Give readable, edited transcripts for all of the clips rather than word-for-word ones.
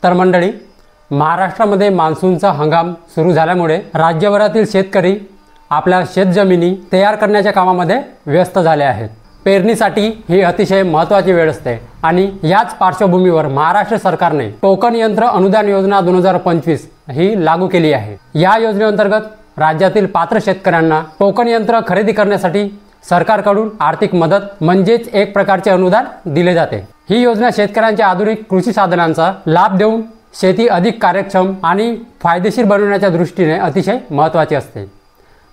तर मंडळी, महाराष्ट्रामध्ये मान्सूनचा हंगाम सुरू झाल्यामुळे राज्यभरातील शेतकरी आपल्या शेतजमिनी तयार करण्याच्या कामामध्ये व्यस्त झाले आहेत। पेरणीसाठी ही अतिशय महत्त्वाची वेळ असते आणि याच पार्श्वभूमीवर महाराष्ट्र सरकारने टोकन यंत्र अनुदान योजना 2025 ही लागू केली आहे। या योजनेअंतर्गत राज्यातील पात्र शेतकऱ्यांना टोकन यंत्र खरेदी करण्यासाठी सरकारकडून आर्थिक मदत म्हणजेच एक प्रकारचे अनुदान दिले जाते। ही योजना शेतकऱ्यांच्या आधुनिक कृषी साधनांचा लाभ देऊन शेती अधिक कार्यक्षम आणि फायदेशीर बनवण्याच्या दृष्टीने अतिशय महत्त्वाची असते।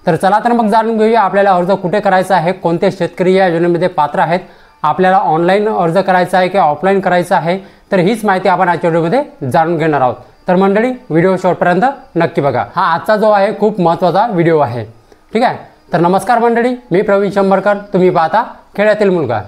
तर चला तर मग जाणून घेऊया आपल्याला अर्ज कुठे करायचा आहे, कोणते शेतकरी या योजनेमध्ये पात्र आहेत, आपल्याला ऑनलाईन अर्ज करायचा आहे की ऑफलाईन करायचा आहे, तर हीच माहिती आपण आजच्या व्हिडिओमध्ये जाणून घेणार आहोत। तर मंडळी, व्हिडिओ शेवटपर्यंत नक्की बघा। हा आजचा जो आहे खूप महत्त्वाचा व्हिडिओ आहे, ठीक आहे। तर नमस्कार मंडळी, मी प्रवीण शंभरकर, तुम्ही पाहता खेड्यातील मुलगा।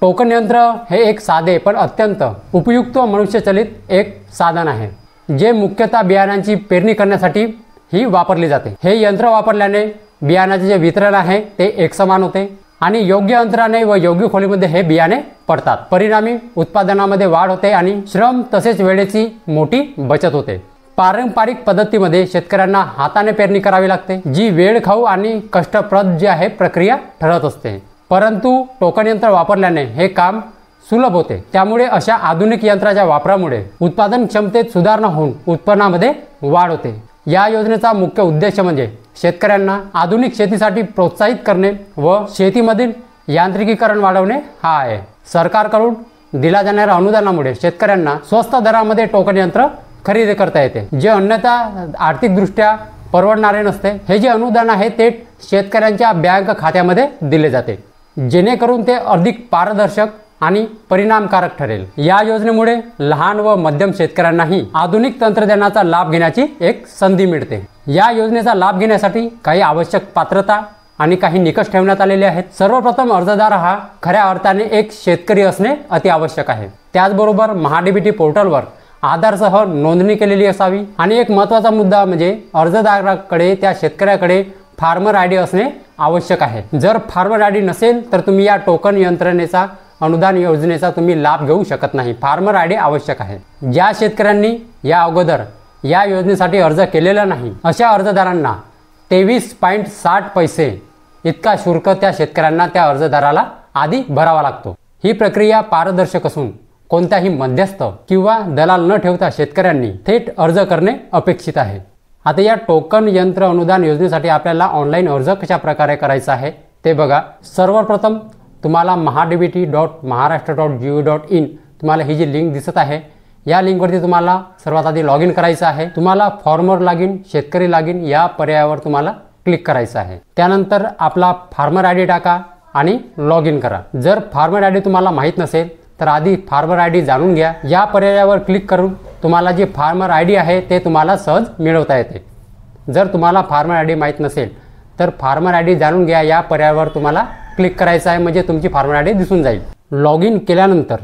टोकन यंत्र हे एक साधे पण अत्यंत उपयुक्त मनुष्यचलित एक साधन आहे, जे मुख्यतः बियाणांची पेरणी करण्यासाठी ही वापरली जाते। हे यंत्र वापरल्याने बियाणाचे जे वितरण आहे ते एकसमान होते आणि योग्य अंतराने व योग्य खोलीमध्ये हे बियाणे पडतात। परिणामी उत्पादनामध्ये वाढ होते आणि श्रम तसेच वेळेची मोठी बचत होते। पारंपरिक पद्धतीमध्ये शेतकऱ्यांना हाताने पेरणी करावी लागते, जी वेळ खाऊ आणि कष्टप्रद जी आहे प्रक्रिया ठरत असते। परंतु टोकन यंत्र वापरल्याने हे काम सुलभ होते। त्यामुळे अशा आधुनिक यंत्राच्या वापरामुळे उत्पादन क्षमतेत सुधारणा होऊन उत्पन्नामध्ये वाढ होते। या योजनेचा मुख्य उद्देश म्हणजे शेतकऱ्यांना आधुनिक शेतीसाठी प्रोत्साहित करणे व शेतीमधील यांत्रिकीकरण वाढवणे हा आहे। सरकारकडून दिल्या जाणाऱ्या अनुदानामुळे शेतकऱ्यांना स्वस्त दरामध्ये टोकन यंत्र खरेदी करता येते, जे अन्यथा आर्थिकदृष्ट्या परवडणारे नसते। हे जे अनुदान आहे ते शेतकऱ्यांच्या बँक खात्यामध्ये दिले जाते, जेणेकरून ते अधिक पारदर्शक आणि परिणामकारक ठरेल। या योजनेमुळे लहान व मध्यम शेतकऱ्यांनाही आधुनिक तंत्रज्ञानाचा लाभ घेण्याची एक संधी मिळते। या योजनेचा लाभ घेण्यासाठी काही आवश्यक पात्रता आणि काही निकष ठेवण्यात आलेले आहेत। सर्वप्रथम अर्जदार हा खऱ्या अर्थाने एक शेतकरी असणे अति आवश्यक आहे। त्याचबरोबर महाडीबीटी पोर्टलवर आधारसह नोंदणी केलेली असावी आणि एक महत्त्वाचा मुद्दा म्हणजे अर्जदाराकडे त्या शेतकऱ्याकडे फार्मर आयडी असणे आवश्यक आहे। जर फार्मर आयडी नसेल तर तुम्ही या टोकन यंत्रणेचा अनुदान योजनेचा तुम्ही लाभ घेऊ शकत नाही। फार्मर आयडी आवश्यक आहे। ज्या शेतकऱ्यांनी या अगोदर या योजनेसाठी अर्ज केलेला नाही अशा अर्जदारांना 23.60 पैसे इतका शुल्क त्या शेतकऱ्यांना त्या अर्जदाराला आधी भरावा लागतो। ही प्रक्रिया पारदर्शक असून कोणत्याही मध्यस्थ किंवा दलाल न ठेवता शेतकऱ्यांनी थेट अर्ज करणे अपेक्षित आहे। आता या टोकन यंत्र अनुदान योजनेसाठी आपल्याला ऑनलाईन अर्ज कशा प्रकारे करायचा आहे ते बघा। सर्वप्रथम तुम्हाला mahadbt.maharashtra.gov.in तुम्हाला ही जी लिंक दिसत आहे, या लिंकवरती तुम्हाला सर्वात आधी लॉग इन करायचं आहे। तुम्हाला फार्मर लॉग इन, शेतकरी लॉग इन या पर्यायावर तुम्हाला क्लिक करायचं आहे। त्यानंतर आपला फार्मर आयडी टाका आणि लॉग इन करा। जर फार्मर आयडी तुम्हाला माहीत नसेल तर आधी फार्मर आयडी जाणून घ्या। या पर्यायावर क्लिक करून तुम्हाला जे फार्मर आयडी आहे ते तुम्हाला सहज मिळवता येते। जर तुम्हाला फार्मर आयडी माहीत नसेल तर फार्मर आयडी जाणून घ्या या पर्यायावर तुम्हाला क्लिक करायचं आहे, म्हणजे तुमची फार्मर आयडी दिसून जाईल। लॉग इन केल्यानंतर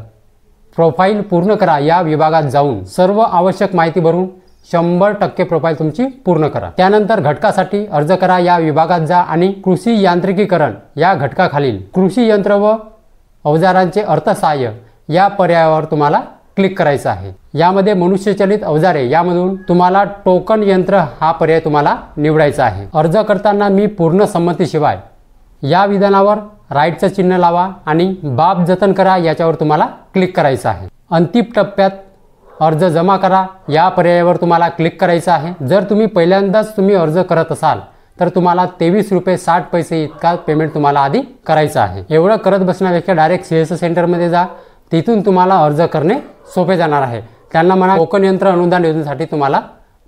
प्रोफाईल पूर्ण करा या विभागात जाऊन सर्व आवश्यक माहिती भरून 100% प्रोफाईल तुमची पूर्ण करा। त्यानंतर घटकासाठी अर्ज करा या विभागात जा आणि कृषी यांत्रिकीकरण या घटकाखालील कृषी यंत्र व अवजारांचे अर्थसहाय्य या पर्यायावर तुम्हाला क्लिक करायचं आहे। यामध्ये मनुष्यचलित अवजारे यामधून तुम्हाला टोकन यंत्र हा पर्याय तुम्हाला निवडायचा आहे। अर्ज करताना मी पूर्ण संमतीशिवाय या विधानावर राईटचं चिन्ह लावा आणि बाब जतन करा याच्यावर तुम्हाला क्लिक करायचं आहे। अंतिम टप्प्यात अर्ज जमा करा या पर्यायावर तुम्हाला क्लिक करायचं आहे। जर तुम्ही पहिल्यांदाच अर्ज करत असाल तर तुम्हाला 23.60 पैसे इतका पेमेंट तुम्हाला आधी करायचं आहे। एवढं करत बसण्यापेक्षा डायरेक्ट CS सेंटरमध्ये जा, तिथून तुम्हाला अर्ज करणे सोपे जाणार आहे। त्यांना म्हणा टोकन यंत्र अनुदान योजनेसाठी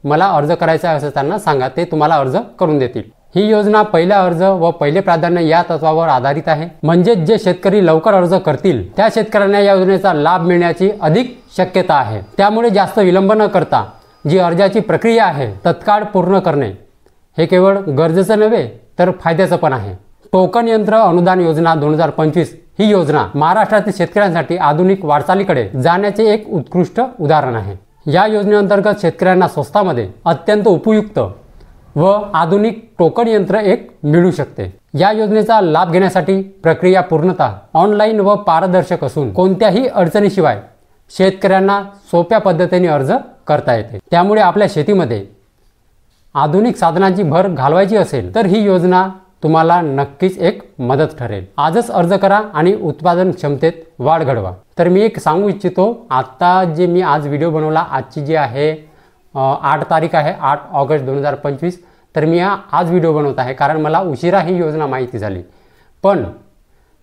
मला अर्ज करायचा आहे असं त्यांना सांगा, ते तुम्हाला अर्ज करून देतील। ही योजना पहिला अर्ज व पहिले प्राधान्य या तत्वावर आधारित आहे, म्हणजे जे शेतकरी लवकर अर्ज करतील त्या शेतकऱ्यांना या योजनेचा लाभ मिळण्याची अधिक शक्यता आहे। त्यामुळे जास्त विलंब न करता जी अर्जाची प्रक्रिया आहे तत्काळ पूर्ण करणे हे केवळ गरजेचं नव्हे तर फायद्याचं पण आहे। टोकन यंत्र अनुदान योजना 2025 ही योजना महाराष्ट्रातील शेतकऱ्यांसाठी आधुनिक वाटचालीकडे जाण्याचे एक उत्कृष्ट उदाहरण आहे। या योजनेअंतर्गत शेतकऱ्यांना स्वस्तामध्ये अत्यंत उपयुक्त व आधुनिक टोकन यंत्र एक मिळू शकते। या योजनेचा लाभ घेण्यासाठी प्रक्रिया पूर्णतः ऑनलाईन व पारदर्शक असून कोणत्याही अडचणीशिवाय शेतकऱ्यांना सोप्या पद्धतीने अर्ज करता येते। त्यामुळे आपल्या शेतीमध्ये आधुनिक साधनांची भर घालवायची असेल तर ही योजना तुम्हाला नक्कीच एक मदत ठरेल। आजच अर्ज करा आणि उत्पादन क्षमतेत वाढ घडवा। तर मी एक सांगू इच्छितो, आता जे मी आज व्हिडिओ बनवला, आजची जी आहे 8 तारीख आहे, 8 ऑगस्ट 2025, तर मी आज व्हिडिओ बनवत आहे कारण मला उशिरा ही योजना माहिती झाली। पण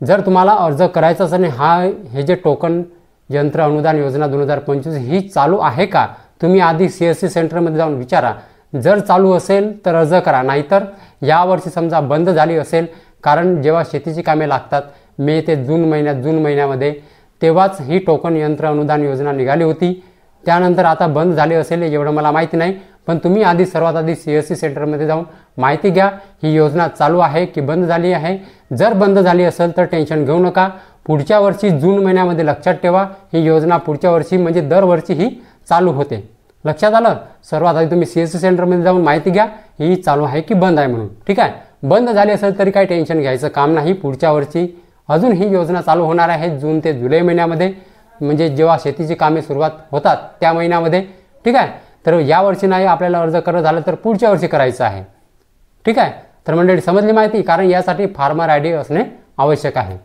जर तुम्हाला अर्ज करायचा असेल आणि हे जे टोकन यंत्र अनुदान योजना 2025 ही चालू आहे का, तुम्ही आधी CSC सेंटरमध्ये जाऊन विचारा। जर चालू असेल तर अर्ज करा, नाहीतर यावर्षी समजा बंद झाली असेल, कारण जेव्हा शेतीची कामे लागतात मे ते जून महिन्यामध्ये तेव्हाच ही टोकन यंत्र अनुदान योजना निघाली होती। त्यानंतर आता बंद झाली असेल एवढं मला माहिती नाही, पण तुम्ही सर्वात आधी CSC सेंटरमध्ये जाऊन माहिती घ्या ही योजना चालू आहे की बंद झाली आहे। जर बंद झाली असेल तर टेन्शन घेऊ नका, पुढच्या वर्षी जून महिन्यामध्ये लक्षात ठेवा ही योजना पुढच्या वर्षी म्हणजे दरवर्षी ही चालू होते। लक्षात आलं? सर्वात आधी तुम्ही CSC सेंटरमध्ये जाऊन माहिती घ्या ही चालू आहे की बंद आहे म्हणून, ठीक आहे। बंद झाली असेल तरी काही टेन्शन घ्यायचं काम नाही, पुढच्या वर्षी अजून ही योजना चालू होणार आहे जून ते जुलै महिन्यामध्ये, म्हणजे जेव्हा शेतीची कामे सुरुवात होतात त्या महिन्यामध्ये, ठीक आहे। तर यावर्षी नाही आपल्याला अर्ज करणं झालं तर पुढच्या वर्षी करायचं आहे, ठीक आहे। तर मंडळी समजली माहिती, कारण यासाठी फार्मर ID असणे आवश्यक आहे,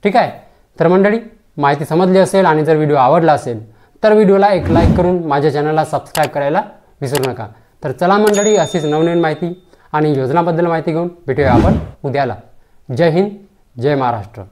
ठीक आहे। तर मंडळी माहिती समजली असेल आणि जर व्हिडिओ आवडला असेल तर व्हिडिओला एक लाईक करून माझ्या चॅनलला सबस्क्राईब करायला विसरू नका। तर चला मंडळी, अशीच नवनवीन माहिती आणि योजनाबद्दल माहिती घेऊन भेटूया आपण उद्याला। जय हिंद, जय महाराष्ट्र।